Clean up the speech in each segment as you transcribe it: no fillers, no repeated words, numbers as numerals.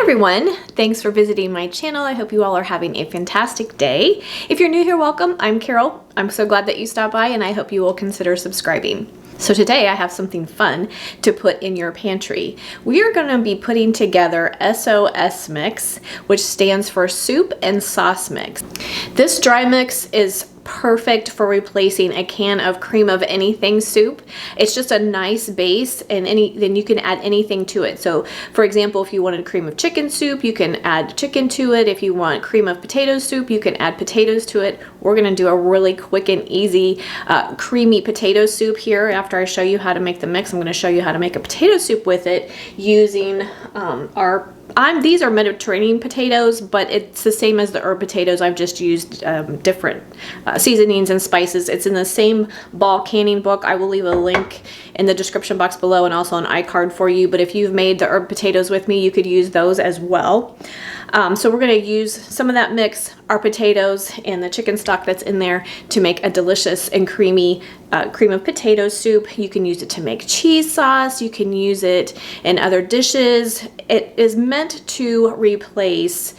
everyone, thanks for visiting my channel. I hope you all are having a fantastic day. If you're new here, welcome. I'm Carol. I'm so glad that you stopped by and I hope you will consider subscribing. So today I have something fun to put in your pantry. We are going to be putting together SOS mix, which stands for soup and sauce mix. This dry mix is perfect for replacing a can of cream of anything soup. It's just a nice base, and then you can add anything to it. So for example, if you wanted cream of chicken soup, you can add chicken to it. If you want cream of potato soup, you can add potatoes to it. We're going to do a really quick and easy creamy potato soup here. After I show you how to make the mix, I'm going to show you how to make a potato soup with it using these are Mediterranean potatoes, but it's the same as the herb potatoes. I've just used different seasonings and spices. It's in the same ball canning book. I will leave a link in the description box below and also an iCard for you. But if you've made the herb potatoes with me, you could use those as well. So we're going to use some of that mix, our potatoes, and the chicken stock that's in there to make a delicious and creamy cream of potato soup. You can use it to make cheese sauce. You can use it in other dishes. It is meant to replace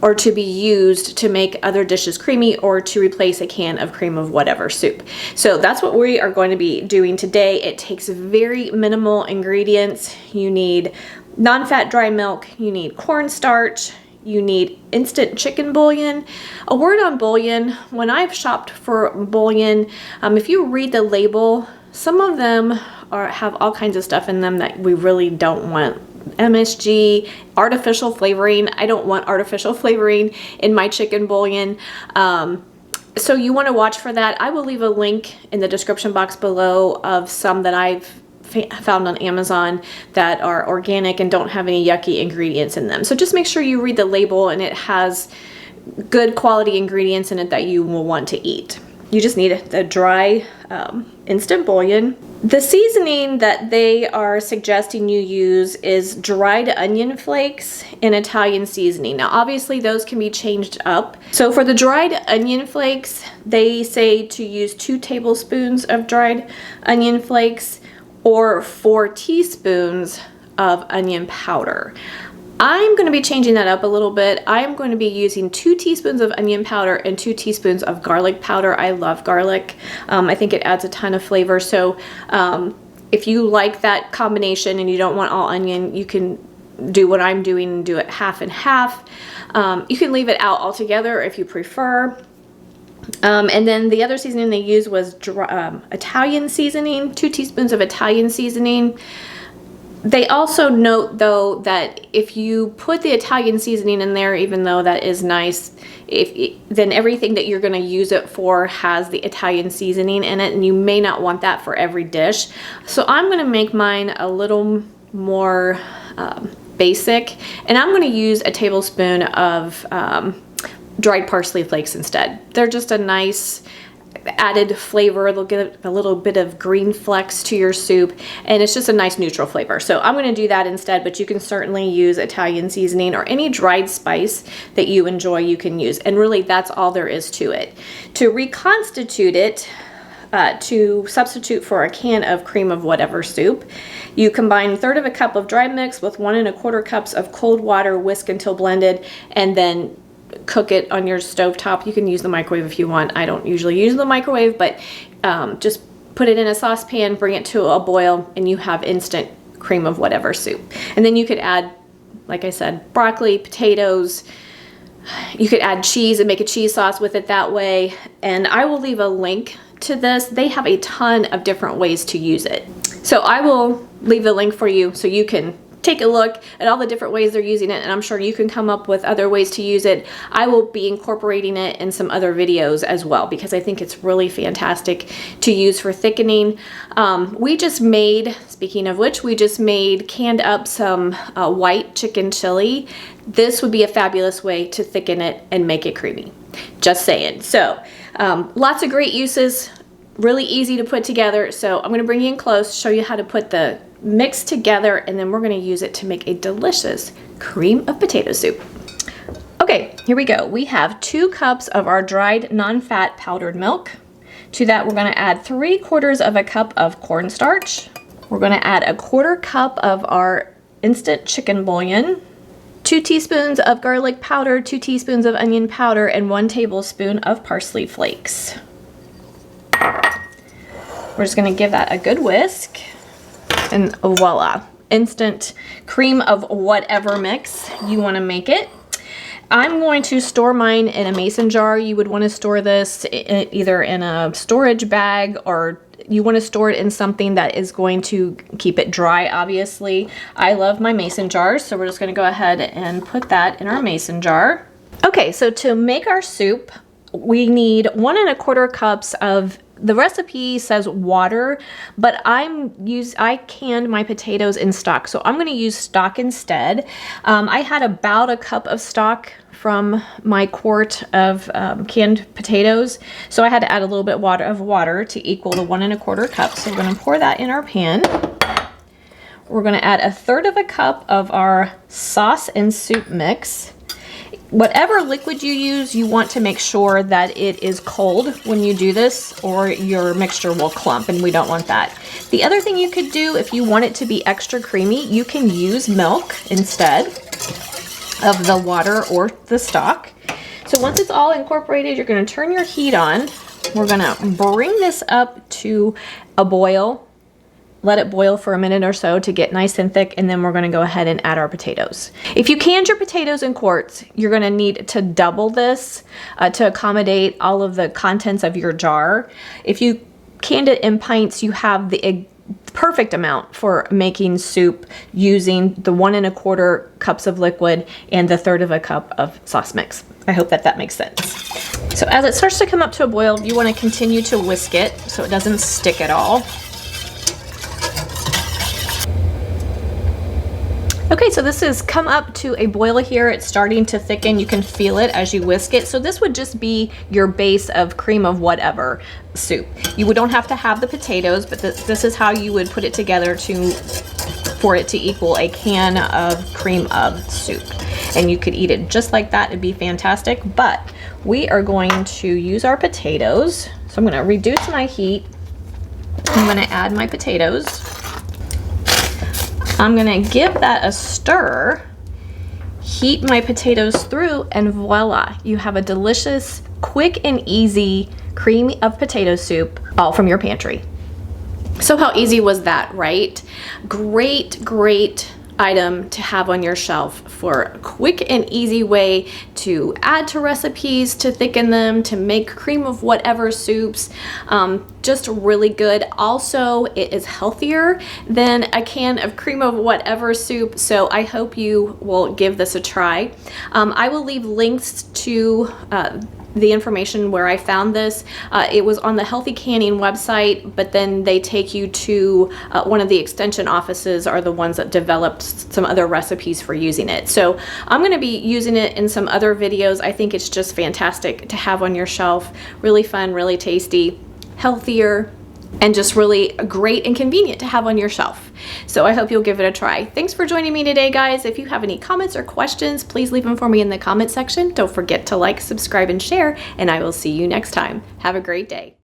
or to be used to make other dishes creamy or to replace a can of cream of whatever soup. So that's what we are going to be doing today. It takes very minimal ingredients. You need non-fat dry milk, you need cornstarch, you need instant chicken bouillon. A word on bouillon, when I've shopped for bouillon, if you read the label, some of them have all kinds of stuff in them that we really don't want. MSG, artificial flavoring. I don't want artificial flavoring in my chicken bouillon. So you want to watch for that. I will leave a link in the description box below of some that I've found on Amazon that are organic and don't have any yucky ingredients in them. So just make sure you read the label and it has good quality ingredients in it that you will want to eat. You just need a dry instant bouillon. The seasoning that they are suggesting you use is dried onion flakes and Italian seasoning. Now obviously those can be changed up. So for the dried onion flakes, they say to use 2 tablespoons of dried onion flakes or 4 teaspoons of onion powder. I'm going to be changing that up a little bit. I'm going to be using 2 teaspoons of onion powder and 2 teaspoons of garlic powder. I love garlic. I think it adds a ton of flavor. So if you like that combination and you don't want all onion, you can do what I'm doing and do it half and half. You can leave it out altogether if you prefer. And then the other seasoning they used was Italian seasoning, 2 teaspoons of Italian seasoning. They also note though that if you put the Italian seasoning in there, even though that is nice, then everything that you're going to use it for has the Italian seasoning in it, and you may not want that for every dish. So I'm going to make mine a little more basic, and I'm going to use a tablespoon of dried parsley flakes instead. They're just a nice added flavor. They'll give a little bit of green flecks to your soup, and it's just a nice neutral flavor. So I'm going to do that instead, but you can certainly use Italian seasoning or any dried spice that you enjoy, you can use. And really that's all there is to it. To reconstitute it, to substitute for a can of cream of whatever soup, you combine 1/3 cup of dry mix with 1 1/4 cups of cold water, whisk until blended, and then cook it on your stovetop. You can use the microwave if you want. I don't usually use the microwave, but just put it in a saucepan, bring it to a boil, and you have instant cream of whatever soup. And then you could add, like I said, broccoli, potatoes. You could add cheese and make a cheese sauce with it that way. And I will leave a link to this. They have a ton of different ways to use it. So I will leave the link for you so you can take a look at all the different ways they're using it, and I'm sure you can come up with other ways to use it. I will be incorporating it in some other videos as well because I think it's really fantastic to use for thickening. We just made, speaking of which, we just made, canned up some white chicken chili. This would be a fabulous way to thicken it and make it creamy. Just saying. So lots of great uses, really easy to put together. So I'm going to bring you in close, show you how to put the mix together, and then we're going to use it to make a delicious cream of potato soup. Okay, here we go. We have 2 cups of our dried non-fat powdered milk. To that we're going to add 3/4 cup of cornstarch. We're going to add 1/4 cup of our instant chicken bouillon, 2 teaspoons of garlic powder, 2 teaspoons of onion powder, and 1 tablespoon of parsley flakes. We're just gonna give that a good whisk, and voila, instant cream of whatever mix you wanna make it. I'm going to store mine in a mason jar. You would wanna store this either in a storage bag, or you wanna store it in something that is going to keep it dry, obviously. I love my mason jars, so we're just gonna go ahead and put that in our mason jar. Okay, so to make our soup, we need 1 1/4 cups of, the recipe says water, but I canned my potatoes in stock, so I'm going to use stock instead. I had about a cup of stock from my quart of canned potatoes, so I had to add a little bit of water to equal the 1 1/4 cups. So we're going to pour that in our pan. We're going to add 1/3 cup of our sauce and soup mix. Whatever liquid you use, you want to make sure that it is cold when you do this, or your mixture will clump, and we don't want that. The other thing you could do, if you want it to be extra creamy, you can use milk instead of the water or the stock. So once it's all incorporated, you're going to turn your heat on. We're going to bring this up to a boil. Let it boil for a minute or so to get nice and thick, and then we're gonna go ahead and add our potatoes. If you canned your potatoes in quarts, you're gonna need to double this to accommodate all of the contents of your jar. If you canned it in pints, you have the perfect amount for making soup using the 1 1/4 cups of liquid and the 1/3 cup of sauce mix. I hope that makes sense. So as it starts to come up to a boil, you wanna continue to whisk it so it doesn't stick at all. Okay, so this has come up to a boil here. It's starting to thicken. You can feel it as you whisk it. So this would just be your base of cream of whatever soup. You don't have to have the potatoes, but this is how you would put it together for it to equal a can of cream of soup. And you could eat it just like that. It'd be fantastic. But we are going to use our potatoes. So I'm gonna reduce my heat. I'm gonna add my potatoes. I'm gonna give that a stir, heat my potatoes through, and voila, you have a delicious, quick and easy cream of potato soup, all from your pantry. So how easy was that, right? Great, great item to have on your shelf for a quick and easy way to add to recipes, to thicken them, to make cream of whatever soups. Just really good. Also, it is healthier than a can of cream of whatever soup, so I hope you will give this a try. I will leave links to the information where I found this. It was on the Healthy Canning website, but then they take you to one of the extension offices are the ones that developed some other recipes for using it. So I'm gonna be using it in some other videos. I think it's just fantastic to have on your shelf. Really fun, really tasty, healthier, and just really great and convenient to have on your shelf. So I hope you'll give it a try. Thanks for joining me today, guys. If you have any comments or questions, please leave them for me in the comment section. Don't forget to like, subscribe, and share, and I will see you next time. Have a great day.